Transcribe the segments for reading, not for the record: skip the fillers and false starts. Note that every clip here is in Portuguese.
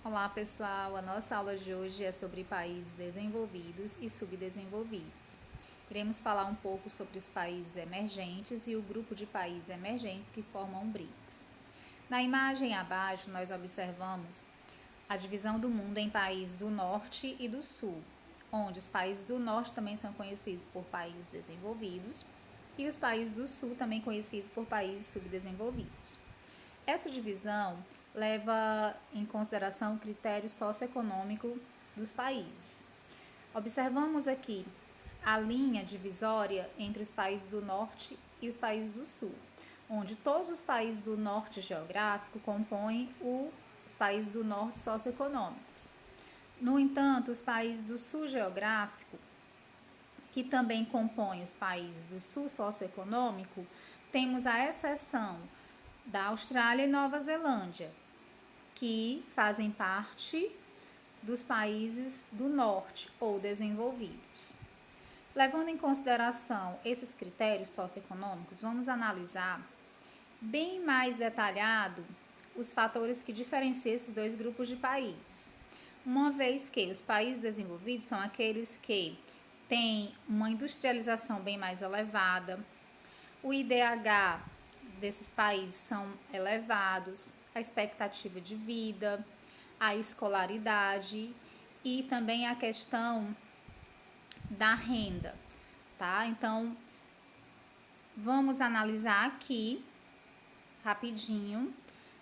Olá pessoal, a nossa aula de hoje é sobre países desenvolvidos e subdesenvolvidos. Iremos falar um pouco sobre os países emergentes e o grupo de países emergentes que formam o BRICS. Na imagem abaixo, nós observamos a divisão do mundo em países do norte e do sul, onde os países do norte também são conhecidos por países desenvolvidos e os países do sul também conhecidos por países subdesenvolvidos. Essa divisão leva em consideração o critério socioeconômico dos países. Observamos aqui a linha divisória entre os países do norte e os países do sul, onde todos os países do norte geográfico compõem os países do norte socioeconômicos. No entanto, os países do sul geográfico, que também compõem os países do sul socioeconômico, temos a exceção da Austrália e Nova Zelândia, que fazem parte dos países do norte ou desenvolvidos. Levando em consideração esses critérios socioeconômicos, vamos analisar bem mais detalhado os fatores que diferenciam esses dois grupos de países. Uma vez que os países desenvolvidos são aqueles que têm uma industrialização bem mais elevada, o IDH desses países são elevados, a expectativa de vida, a escolaridade e também a questão da renda, tá? Então, vamos analisar aqui rapidinho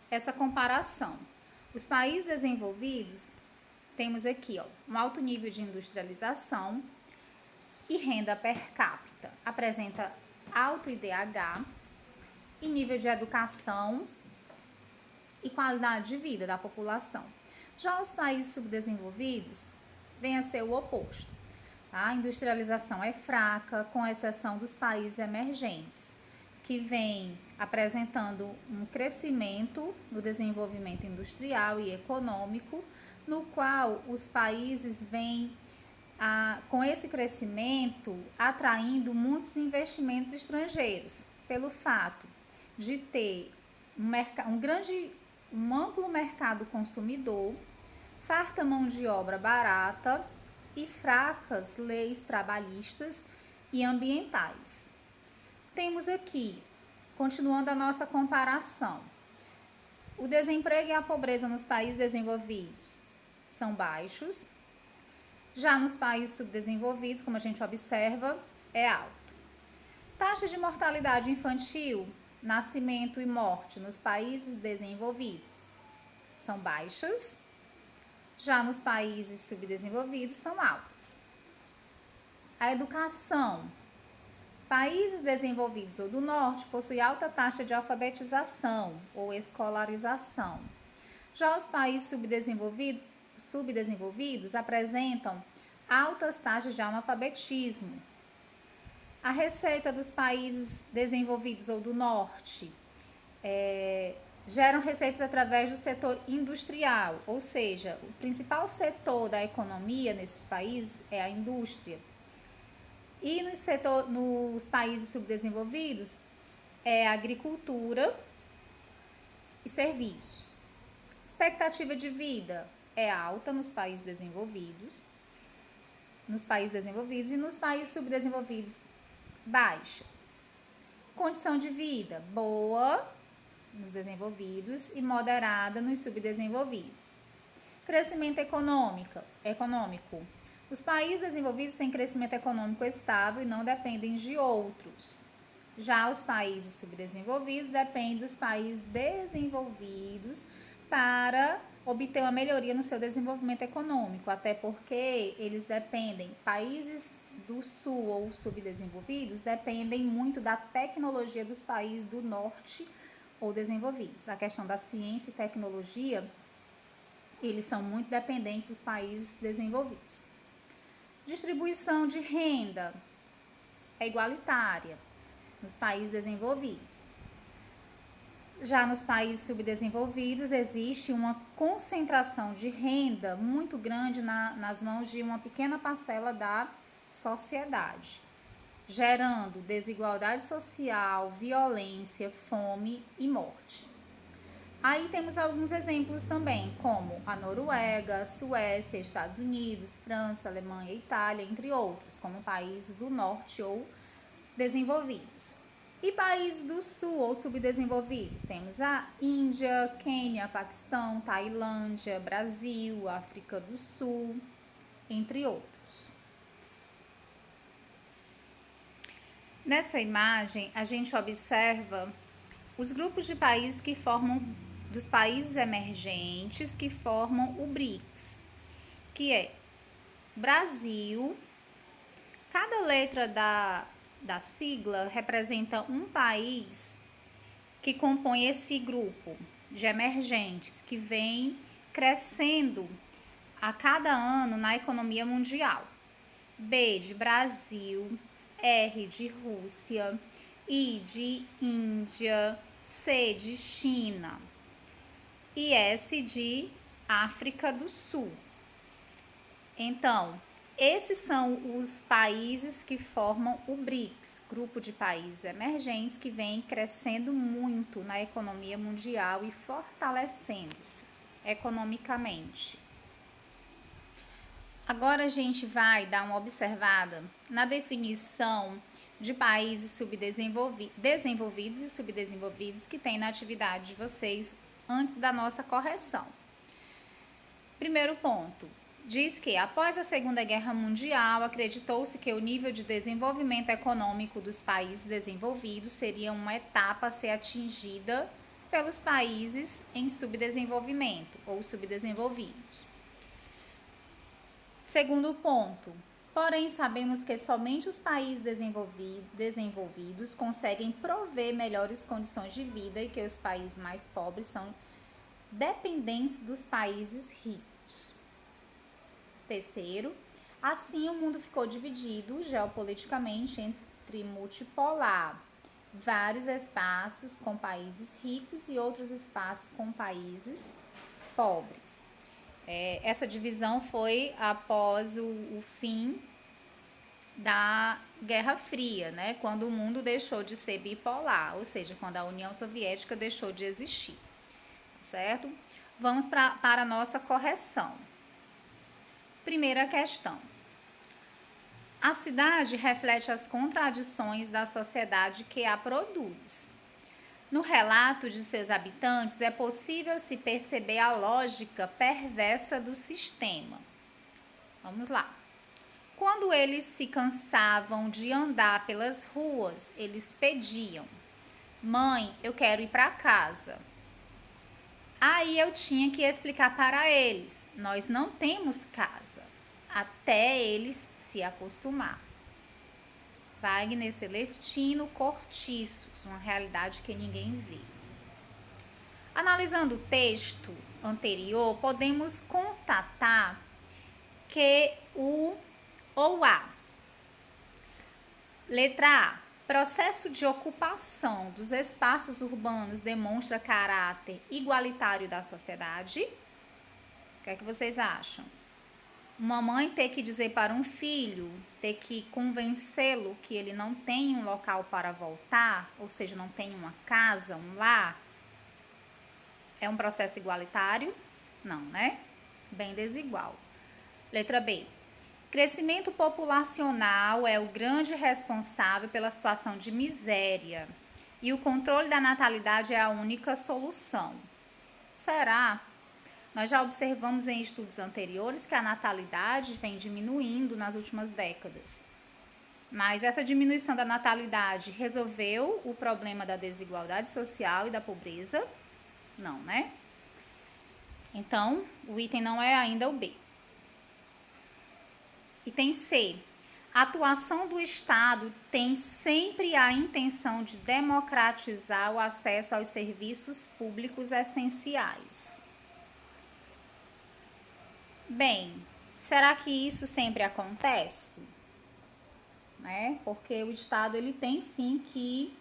essa comparação. Os países desenvolvidos, temos aqui, um alto nível de industrialização e renda per capita. Apresenta alto IDH e nível de educação e qualidade de vida da população. Já os países subdesenvolvidos vem a ser o oposto. A industrialização é fraca, com exceção dos países emergentes, que vem apresentando um crescimento no desenvolvimento industrial e econômico, no qual os países vêm, com esse crescimento, atraindo muitos investimentos estrangeiros, pelo fato de ter um amplo mercado consumidor, farta mão de obra barata e fracas leis trabalhistas e ambientais. Temos aqui, continuando a nossa comparação, o desemprego e a pobreza nos países desenvolvidos são baixos, já nos países subdesenvolvidos, como a gente observa, é alto. Taxa de mortalidade infantil, nascimento e morte nos países desenvolvidos são baixas, já nos países subdesenvolvidos são altas. A educação, países desenvolvidos ou do norte possuem alta taxa de alfabetização ou escolarização. Já os países subdesenvolvidos apresentam altas taxas de analfabetismo. A receita dos países desenvolvidos ou do norte geram receitas através do setor industrial, ou seja, o principal setor da economia nesses países é a indústria. E nos países subdesenvolvidos é a agricultura e serviços. Expectativa de vida é alta nos países desenvolvidos e nos países subdesenvolvidos baixa. Condição de vida boa nos desenvolvidos e moderada nos subdesenvolvidos. Crescimento econômico. Os países desenvolvidos têm crescimento econômico estável e não dependem de outros. Já os países subdesenvolvidos dependem dos países desenvolvidos para obter uma melhoria no seu desenvolvimento econômico, até porque eles países do sul ou subdesenvolvidos dependem muito da tecnologia dos países do norte ou desenvolvidos. A questão da ciência e tecnologia, eles são muito dependentes dos países desenvolvidos. Distribuição de renda é igualitária nos países desenvolvidos. Já nos países subdesenvolvidos, existe uma concentração de renda muito grande nas mãos de uma pequena parcela da sociedade, gerando desigualdade social, violência, fome e morte. Aí temos alguns exemplos também, como a Noruega, Suécia, Estados Unidos, França, Alemanha, Itália, entre outros, como países do norte ou desenvolvidos. E países do sul ou subdesenvolvidos, temos a Índia, Quênia, Paquistão, Tailândia, Brasil, África do Sul, entre outros. Nessa imagem, a gente observa os grupos de países que formam, dos países emergentes que formam o BRICS, que é Brasil. Cada letra da sigla representa um país que compõe esse grupo de emergentes, que vem crescendo a cada ano na economia mundial. B de Brasil, R de Rússia, I de Índia, C de China e S de África do Sul. Então, esses são os países que formam o BRICS, grupo de países emergentes que vem crescendo muito na economia mundial e fortalecendo-se economicamente. Agora a gente vai dar uma observada na definição de países desenvolvidos e subdesenvolvidos que tem na atividade de vocês antes da nossa correção. Primeiro ponto. Diz que, após a Segunda Guerra Mundial, acreditou-se que o nível de desenvolvimento econômico dos países desenvolvidos seria uma etapa a ser atingida pelos países em subdesenvolvimento ou subdesenvolvidos. Segundo ponto, porém sabemos que somente os países desenvolvidos conseguem prover melhores condições de vida e que os países mais pobres são dependentes dos países ricos. Terceiro, assim o mundo ficou dividido geopoliticamente entre multipolar, vários espaços com países ricos e outros espaços com países pobres. Essa divisão foi após o fim da Guerra Fria, né? Quando o mundo deixou de ser bipolar, ou seja, quando a União Soviética deixou de existir, certo? Vamos para a nossa correção. Primeira questão. A cidade reflete as contradições da sociedade que a produz. No relato de seus habitantes, é possível se perceber a lógica perversa do sistema. Vamos lá. Quando eles se cansavam de andar pelas ruas, eles pediam: "Mãe, eu quero ir para casa." Aí eu tinha que explicar para eles: nós não temos casa, até eles se acostumar. Wagner Celestino, Cortiços, uma realidade que ninguém vê. Analisando o texto anterior, podemos constatar que letra A, processo de ocupação dos espaços urbanos demonstra caráter igualitário da sociedade. O que é que vocês acham? Uma mãe ter que dizer para um filho, ter que convencê-lo que ele não tem um local para voltar, ou seja, não tem uma casa, um lar, é um processo igualitário? Não, né? Bem desigual. Letra B. Crescimento populacional é o grande responsável pela situação de miséria e o controle da natalidade é a única solução. Será? Nós já observamos em estudos anteriores que a natalidade vem diminuindo nas últimas décadas. Mas essa diminuição da natalidade resolveu o problema da desigualdade social e da pobreza? Não, né? Então, o item não é ainda o B. Item C. A atuação do Estado tem sempre a intenção de democratizar o acesso aos serviços públicos essenciais. Bem, será que isso sempre acontece? Né? Porque o Estado ele tem sim que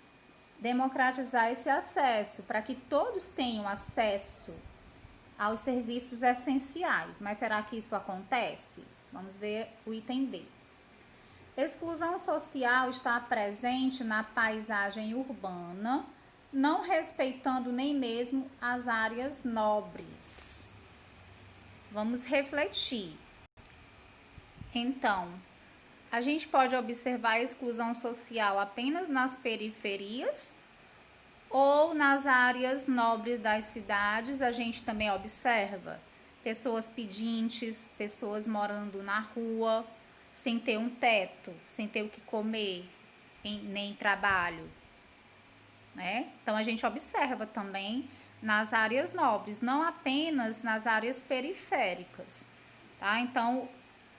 democratizar esse acesso, para que todos tenham acesso aos serviços essenciais. Mas será que isso acontece? Vamos ver o item D. Exclusão social está presente na paisagem urbana não respeitando nem mesmo as áreas nobres. Vamos refletir. Então, a gente pode observar a exclusão social apenas nas periferias ou nas áreas nobres das cidades. A gente também observa pessoas pedintes, pessoas morando na rua, sem ter um teto, sem ter o que comer, nem trabalho, né? Então a gente observa também nas áreas nobres, não apenas nas áreas periféricas, tá? Então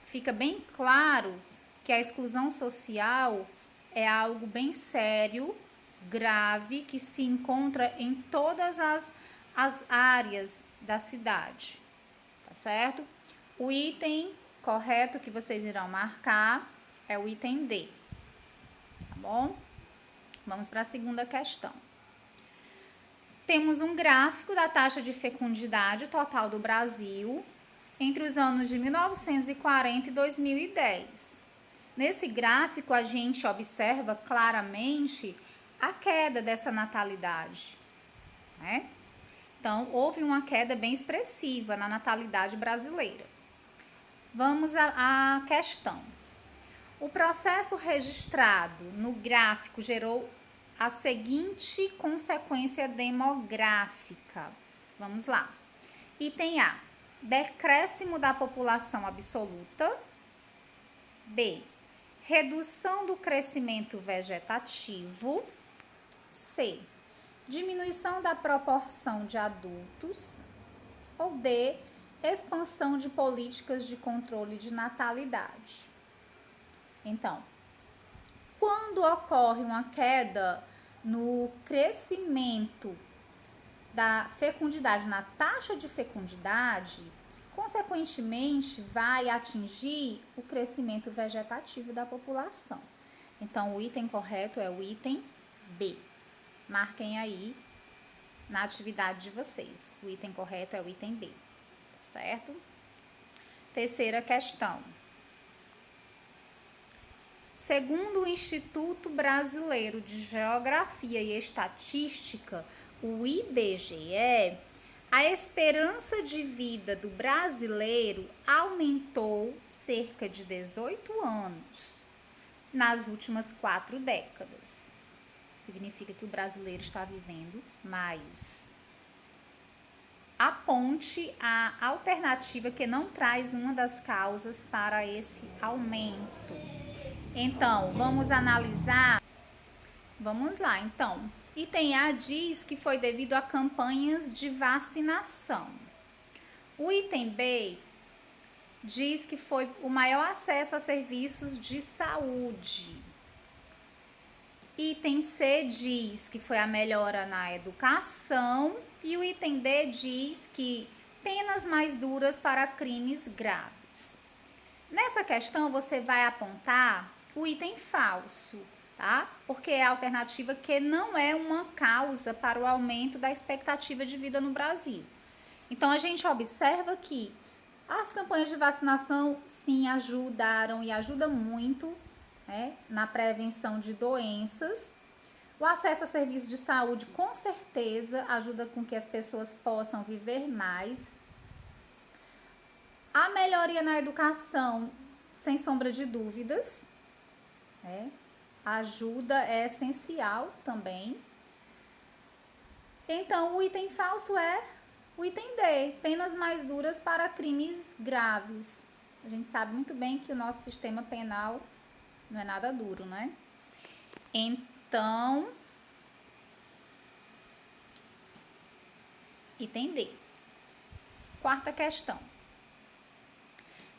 fica bem claro que a exclusão social é algo bem sério, grave, que se encontra em todas as áreas da cidade, tá certo? O item correto que vocês irão marcar é o item D, tá bom? Vamos para a segunda questão. Temos um gráfico da taxa de fecundidade total do Brasil entre os anos de 1940 e 2010. Nesse gráfico, a gente observa claramente a queda dessa natalidade, né? Então, houve uma queda bem expressiva na natalidade brasileira. Vamos à questão. O processo registrado no gráfico gerou a seguinte consequência demográfica. Vamos lá. Item A: decréscimo da população absoluta. B: redução do crescimento vegetativo. C: diminuição da proporção de adultos. Ou D: expansão de políticas de controle de natalidade. Então, quando ocorre uma queda no crescimento da fecundidade, na taxa de fecundidade, consequentemente vai atingir o crescimento vegetativo da população. Então, o item correto é o item B. Marquem aí na atividade de vocês. O item correto é o item B, certo? Terceira questão. Segundo o Instituto Brasileiro de Geografia e Estatística, o IBGE, a esperança de vida do brasileiro aumentou cerca de 18 anos nas últimas 4 décadas. Significa que o brasileiro está vivendo mais. Aponte a alternativa que não traz uma das causas para esse aumento. Então, vamos analisar. Vamos lá, então. Item A diz que foi devido a campanhas de vacinação. O item B diz que foi o maior acesso a serviços de saúde. Item C diz que foi a melhora na educação. E o item D diz que penas mais duras para crimes graves. Nessa questão, você vai apontar o item falso, tá? Porque é a alternativa que não é uma causa para o aumento da expectativa de vida no Brasil. Então, a gente observa que as campanhas de vacinação, sim, ajudaram e ajudam muito, né, na prevenção de doenças. O acesso a serviços de saúde, com certeza, ajuda com que as pessoas possam viver mais. A melhoria na educação, sem sombra de dúvidas, né? A ajuda é essencial também. Então, o item falso é o item D, penas mais duras para crimes graves. A gente sabe muito bem que o nosso sistema penal não é nada duro, né? Então, item D. Quarta questão.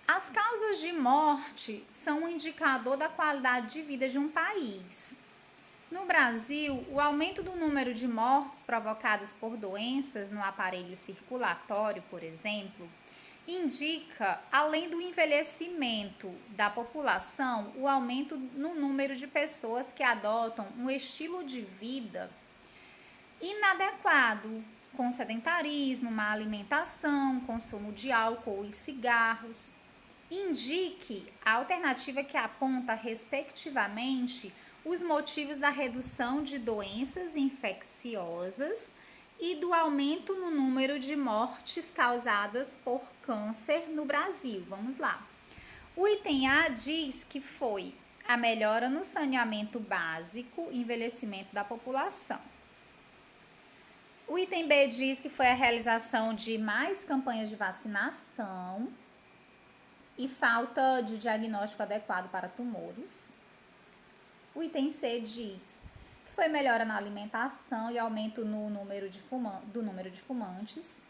As causas de morte são um indicador da qualidade de vida de um país. No Brasil, o aumento do número de mortes provocadas por doenças no aparelho circulatório, por exemplo, indica, além do envelhecimento da população, o aumento no número de pessoas que adotam um estilo de vida inadequado, com sedentarismo, má alimentação, consumo de álcool e cigarros. Indique a alternativa que aponta, respectivamente, os motivos da redução de doenças infecciosas e do aumento no número de mortes causadas por câncer no Brasil. Vamos lá. O item A diz que foi a melhora no saneamento básico, envelhecimento da população. O item B diz que foi a realização de mais campanhas de vacinação e falta de diagnóstico adequado para tumores. O item C diz que foi melhora na alimentação e aumento no número de fumantes.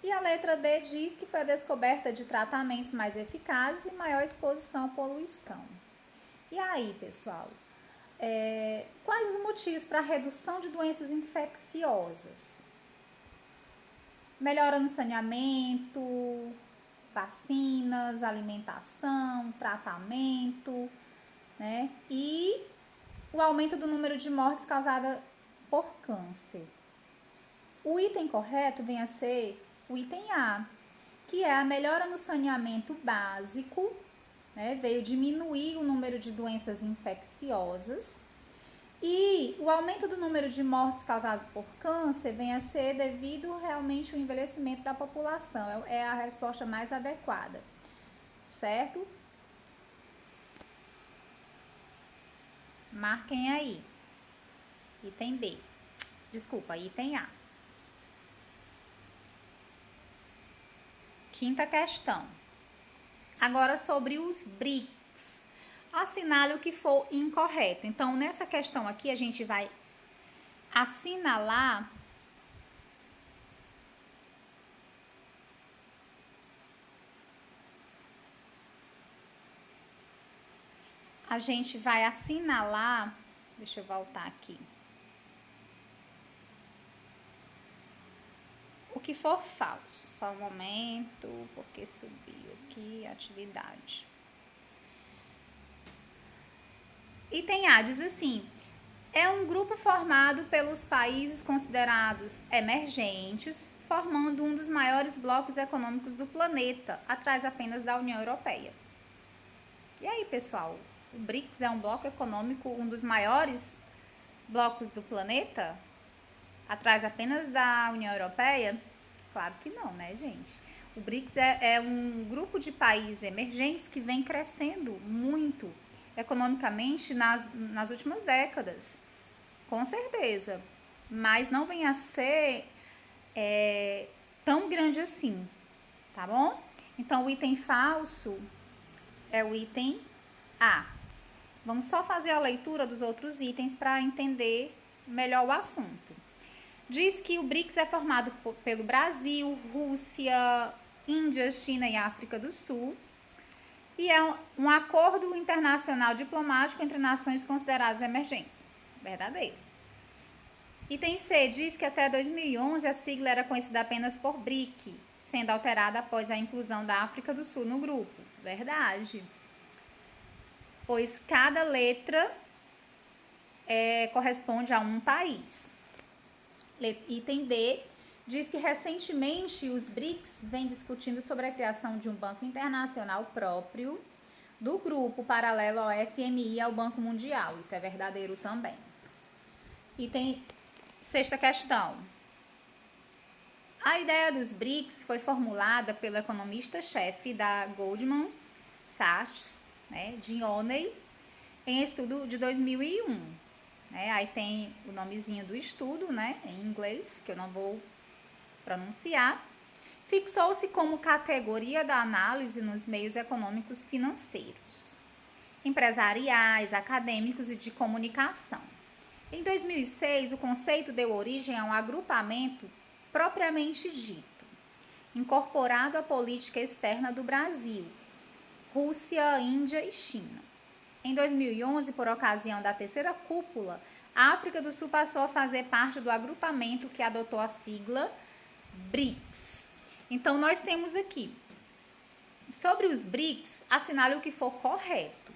E a letra D diz que foi a descoberta de tratamentos mais eficazes e maior exposição à poluição. E aí, pessoal, quais os motivos para a redução de doenças infecciosas? Melhora no saneamento, vacinas, alimentação, tratamento, né? E o aumento do número de mortes causadas por câncer. O item correto vem a ser o item A, que é a melhora no saneamento básico, né? Veio diminuir o número de doenças infecciosas. E o aumento do número de mortes causadas por câncer vem a ser devido realmente ao envelhecimento da população. É a resposta mais adequada, certo? Marquem aí. Item B. Desculpa, item A. Quinta questão. Agora sobre os BRICS. Assinale o que for incorreto. Então, nessa questão aqui, a gente vai assinalar deixa eu voltar aqui. O que for falso. Só um momento, porque subiu aqui a atividade. Item A diz assim: é um grupo formado pelos países considerados emergentes, formando um dos maiores blocos econômicos do planeta, atrás apenas da União Europeia. E aí, pessoal, o BRICS é um bloco econômico, um dos maiores blocos do planeta, atrás apenas da União Europeia? Claro que não, né, gente? O BRICS é um grupo de países emergentes que vem crescendo muito economicamente nas últimas décadas, com certeza, mas não vem a ser tão grande assim, tá bom? Então, o item falso é o item A. Vamos só fazer a leitura dos outros itens para entender melhor o assunto. Diz que o BRICS é formado pelo Brasil, Rússia, Índia, China e África do Sul. E é um acordo internacional diplomático entre nações consideradas emergentes. Verdadeiro. Item C diz que até 2011 a sigla era conhecida apenas por BRIC, sendo alterada após a inclusão da África do Sul no grupo. Verdade. Pois cada letra corresponde a um país. Item D diz que recentemente os BRICS vêm discutindo sobre a criação de um banco internacional próprio do grupo paralelo ao FMI e ao Banco Mundial. Isso é verdadeiro também. Item sexta questão. A ideia dos BRICS foi formulada pelo economista-chefe da Goldman Sachs, né, Jim O'Neill, em estudo de 2001. Aí tem o nomezinho do estudo, né, em inglês, que eu não vou pronunciar. Fixou-se como categoria da análise nos meios econômicos financeiros, empresariais, acadêmicos e de comunicação. Em 2006, o conceito deu origem a um agrupamento propriamente dito, incorporado à política externa do Brasil, Rússia, Índia e China. Em 2011, por ocasião da terceira cúpula, a África do Sul passou a fazer parte do agrupamento que adotou a sigla BRICS. Então, nós temos aqui, sobre os BRICS, assinale o que for correto,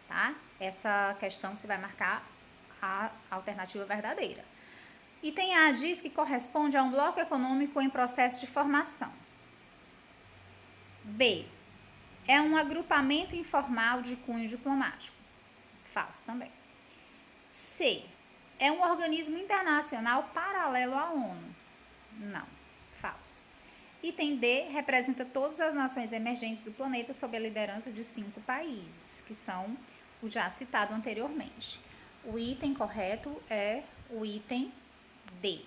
tá? Essa questão você vai marcar a alternativa verdadeira. Item A diz que corresponde a um bloco econômico em processo de formação. B. É um agrupamento informal de cunho diplomático. Falso também. C. É um organismo internacional paralelo à ONU. Não. Falso. Item D. Representa todas as nações emergentes do planeta sob a liderança de 5 países, que são o já citado anteriormente. O item correto é o item D.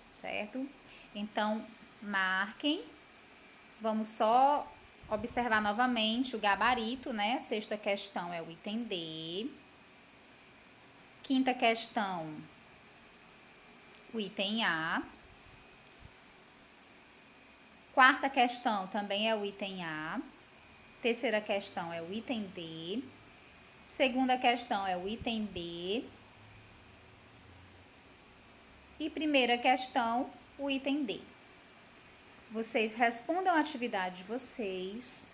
Certo? Então, marquem. Vamos só observar novamente o gabarito, né? Sexta questão é o item D. Quinta questão, o item A. Quarta questão também é o item A. Terceira questão é o item D. Segunda questão é o item B. E primeira questão, o item D. Vocês respondam a atividade de vocês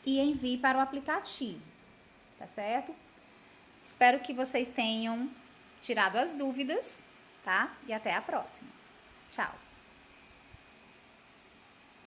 e enviem para o aplicativo, tá certo? Espero que vocês tenham tirado as dúvidas, tá? E até a próxima. Tchau!